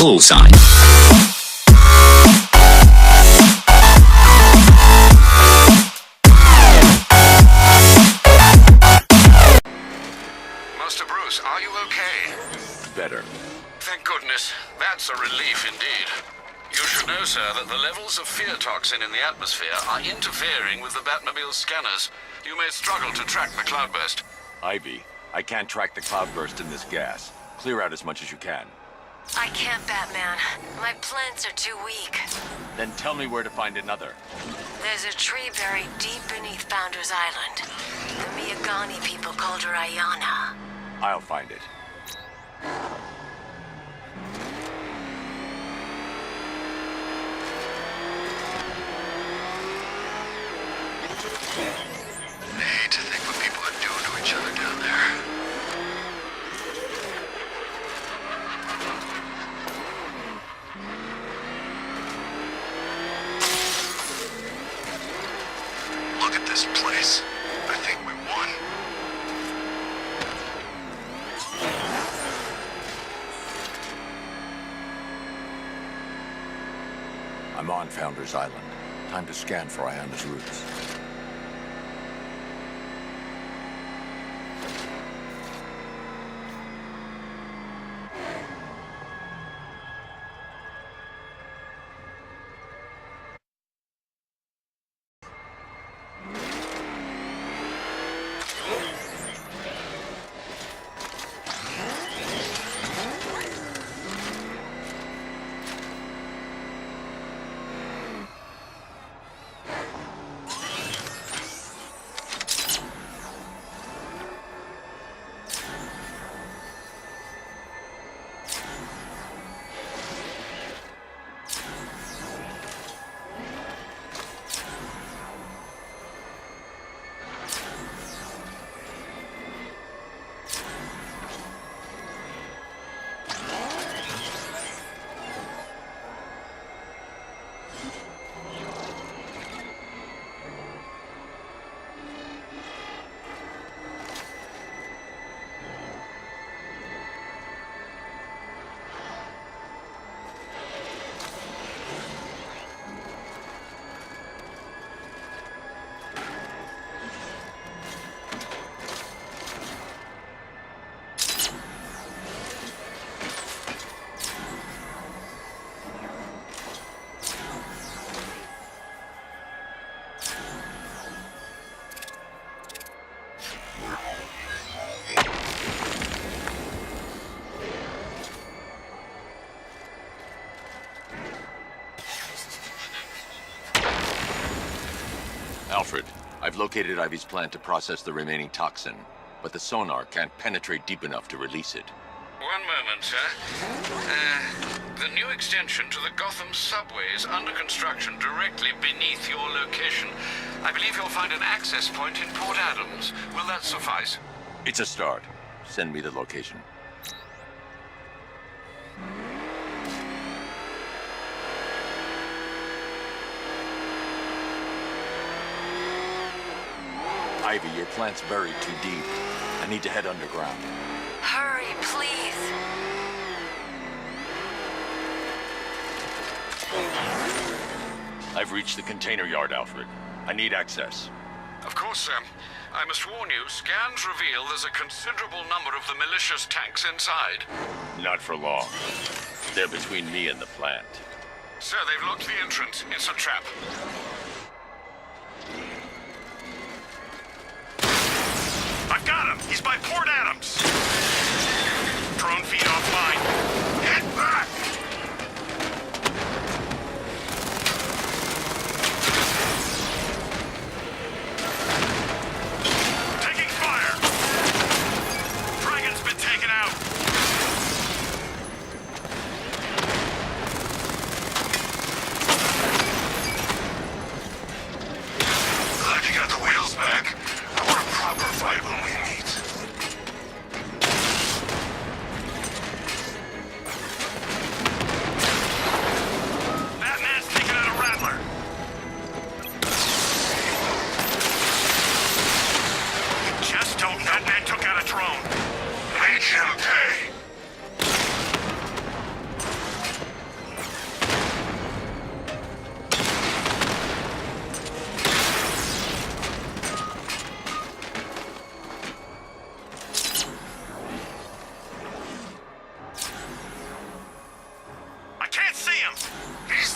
call sign. Master Bruce, are you okay? Better. Thank goodness. That's a relief indeed. You should know, sir, that the levels of fear toxin in the atmosphere are interfering with the Batmobile's scanners. You may struggle to track the Cloudburst. Ivy, I can't track the Cloudburst in this gas. Clear out as much as you can. I can't, Batman. My plants are too weak. Then tell me where to find another. There's a tree buried deep beneath Founders Island. The Miyagani people called her Ayana. I'll find it. Hate to think what people are doing to each other down there. Look at this place. I think we won. I'm on Founders Island. Time to scan for Ayana's roots. Alfred, I've located Ivy's plant to process the remaining toxin, but the sonar can't penetrate deep enough to release it. One moment, sir. The new extension to the Gotham subway is under construction directly beneath your location. I believe you'll find an access point in Port Adams. Will that suffice? It's a start. Send me the location. Ivy, your plant's buried too deep. I need to head underground. Hurry, please. I've reached the container yard, Alfred. I need access. Of course, sir. I must warn you, scans reveal there's a considerable number of the malicious tanks inside. Not for long. They're between me and the plant. Sir, they've locked the entrance. It's a trap. I've got him! He's by Port Adams! Drone feed offline. Get back! Taking fire! Dragon's been taken out! Glad you got the wheels back. I want a proper fight when we meet.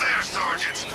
Almost there, Sergeant.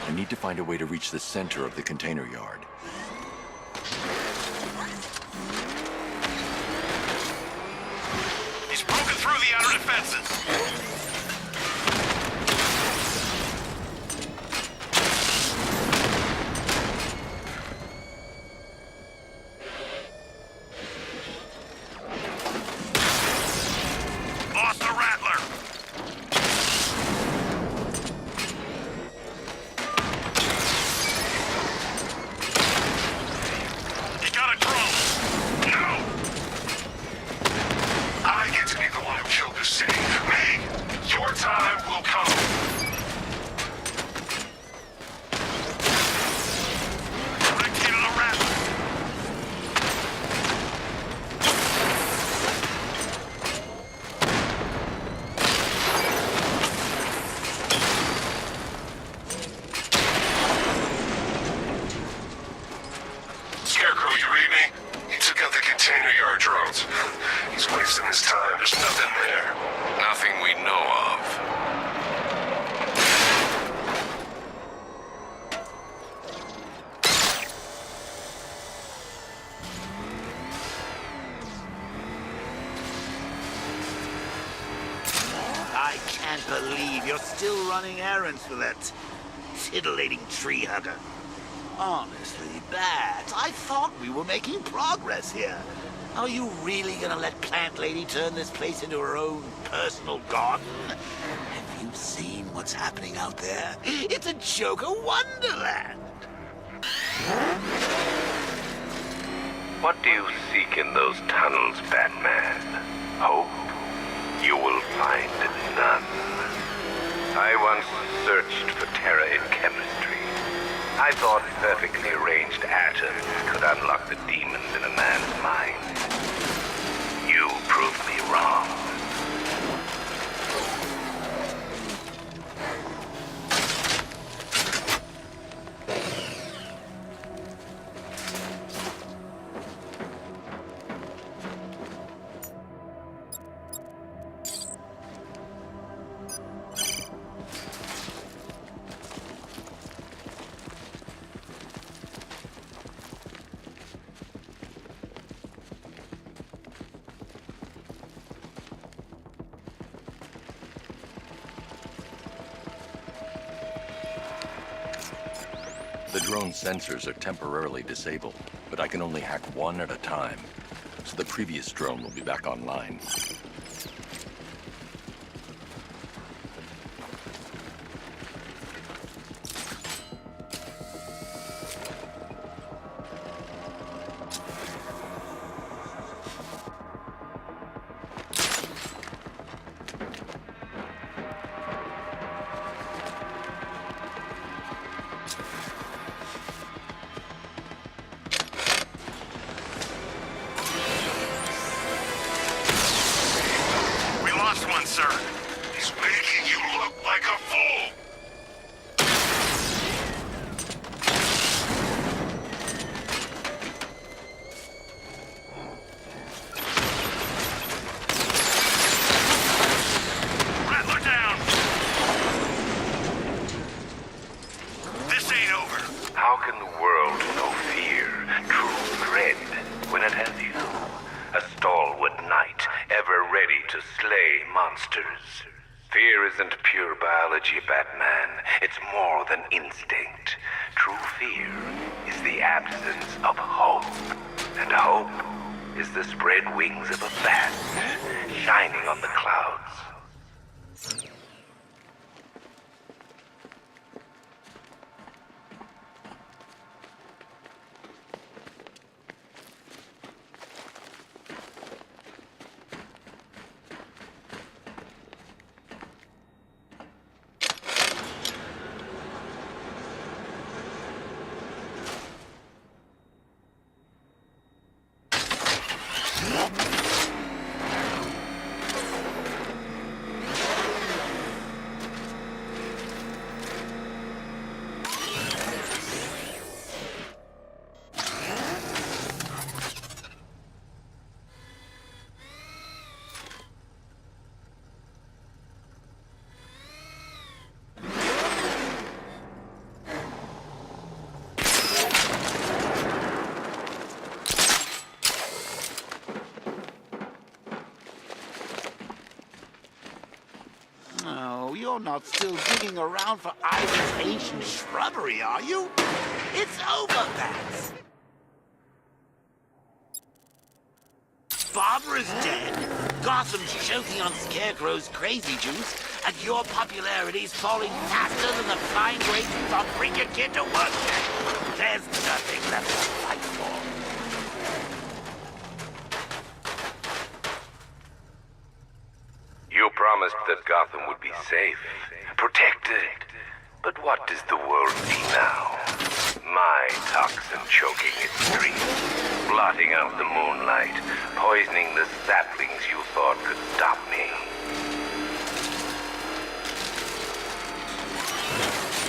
I need to find a way to reach the center of the container yard. He's broken through the outer defenses. He's wasting his time. There's nothing there. Nothing we know of. I can't believe you're still running errands for that titillating tree hugger. Honestly, Bat, I thought we were making progress here. Are you really gonna let Plant Lady turn this place into her own personal garden? Have you seen what's happening out there? It's a Joker wonderland! What do you seek in those tunnels, Batman? Hope? You will find none. I once searched for terror in chemistry. I thought perfectly arranged atoms could unlock the demons in a man's mind. You proved me wrong. The drone's sensors are temporarily disabled, but I can only hack one at a time, so the previous drone will be back online. Sir, he's making you look like a fool. Rattler down. This ain't over. How can the world know fear, true dread, when it has you? A stalwart knight, ever ready to slay monsters. Fear isn't pure biology, Batman. It's more than instinct. True fear is the absence of hope. And hope is the spread wings of a bat, shining on the clouds. No, you're not still digging around for Ivan's ancient shrubbery, are you? It's over, Bats. Barbara's dead, Gotham's choking on Scarecrow's crazy juice, and your popularity's falling faster than the flying grapes you thought bring your kid to work. There's nothing left to fight for. You promised that Gotham would be safe, protected. But what does the world see now? My toxin choking its streets, blotting out the moonlight, poisoning the saplings you thought could stop me.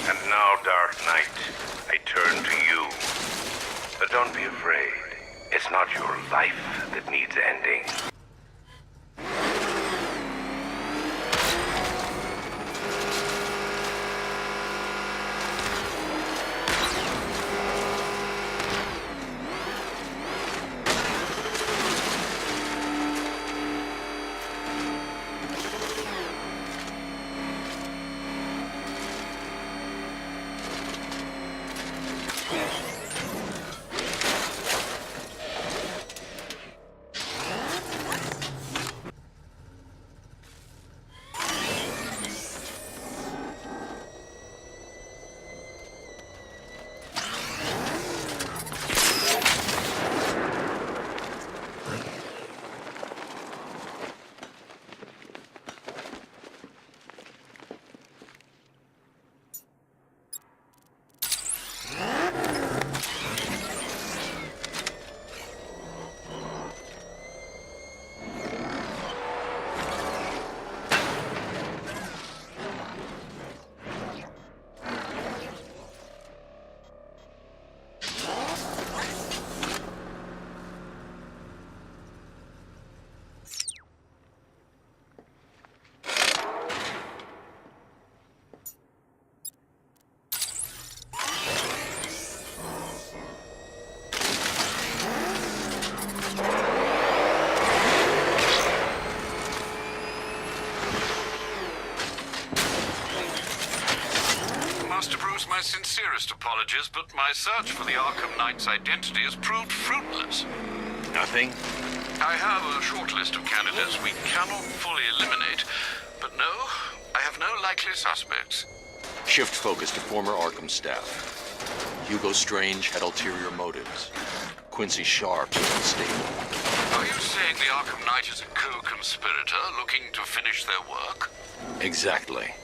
And now, Dark Knight, I turn to you. But don't be afraid. It's not your life that needs ending. My sincerest apologies, but my search for the Arkham Knight's identity has proved fruitless. Nothing? I have a short list of candidates we cannot fully eliminate, but no, I have no likely suspects. Shift focus to former Arkham staff. Hugo Strange had ulterior motives. Quincy Sharp is unstable. Are you saying the Arkham Knight is a co-conspirator looking to finish their work? Exactly.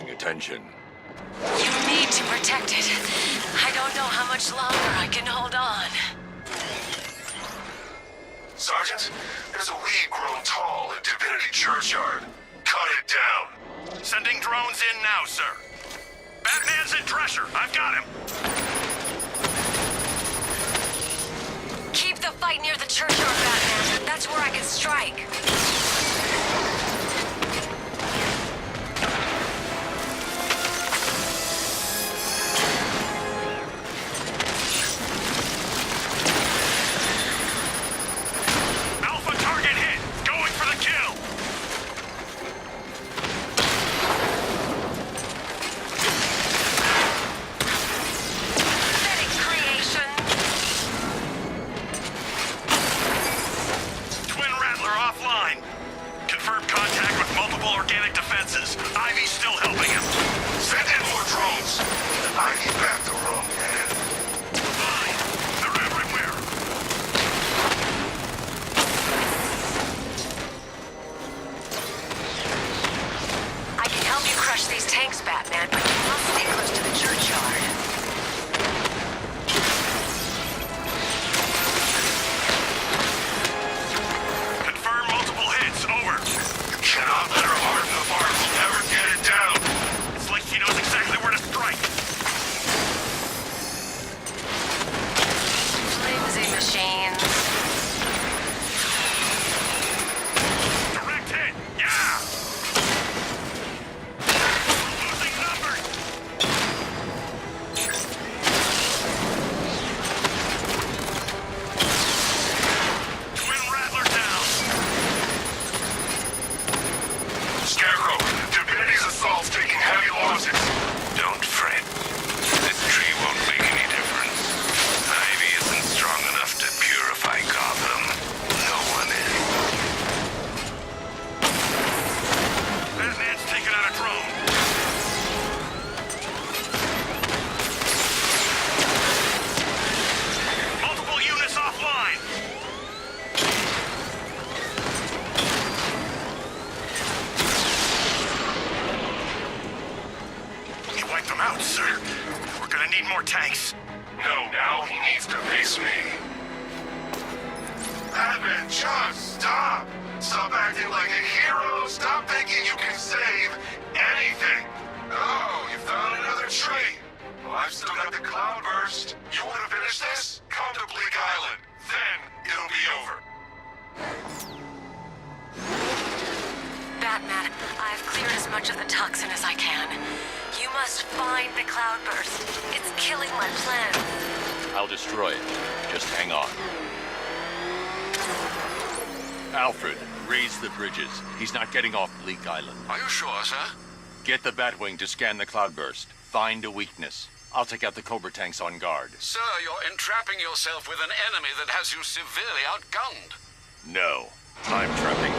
Attention. You need to protect it. I don't know how much longer I can hold on. Sergeant, there's a weed grown tall in Divinity Churchyard. Cut it down. Sending drones in now, sir. Batman's in Drescher. I've got him. Keep the fight near the churchyard, Batman. That's where I can strike. Offline. No, now he needs to face me. Batman, just stop! Stop acting like a hero! Stop thinking you can save anything! Oh, you found another tree! Well, I've still got the Cloudbusrt. You want to finish this? Come to Bleak Island. Then it'll be over. Batman, I've cleared as much of the toxin as I can. You must find the Cloudbusrt. It's killing my plans. I'll destroy it. Just hang on. Alfred, raise the bridges. He's not getting off Bleak Island. Are you sure, sir? Get the Batwing to scan the Cloudbusrt. Find a weakness. I'll take out the Cobra tanks on guard. Sir, you're entrapping yourself with an enemy that has you severely outgunned. No, I'm trapping